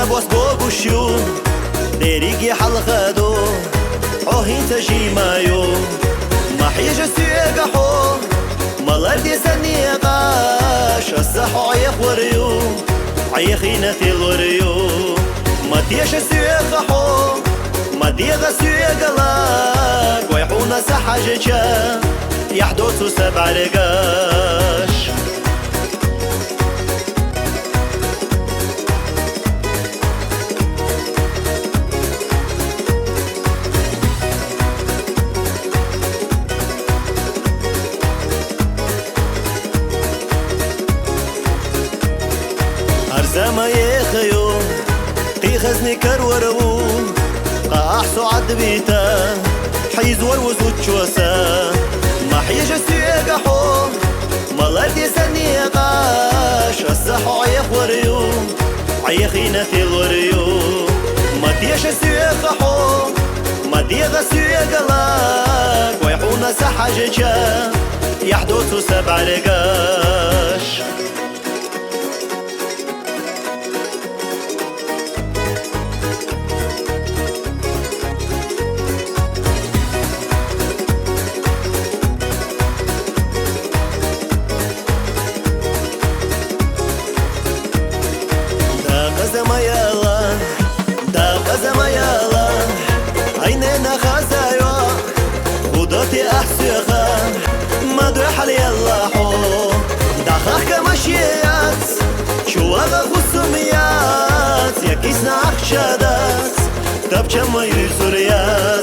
باس بوشيو ديريكي حلقادو عوهين تجي مايو ما حيج السياق حو مالردي سنيقاش الصحو عيخ وريو عيخينتي الوريو ما تيش السياق حو ما ديغ السياق لاك ويحونا سحاجة يحدث سبع رقاش أرزما يخيو قيخزني كرورو قاحسو عد بيتا حيز وروزو تشوسا ما حيج السياق حو مالردي سنيقاش الصحو عيخ وريو عيخينتي الوريو ما ديش السياق حو ما ديغ السياق لاك ويحونا سحاجة يحدث سبع رقاش زما يلا عينينا خزايا ودوتي أحسيخا ما دوحل يلا حو دخاك مشيات شو أغا خصوميات يكيسنا أخشادات تبجا ما يزوريات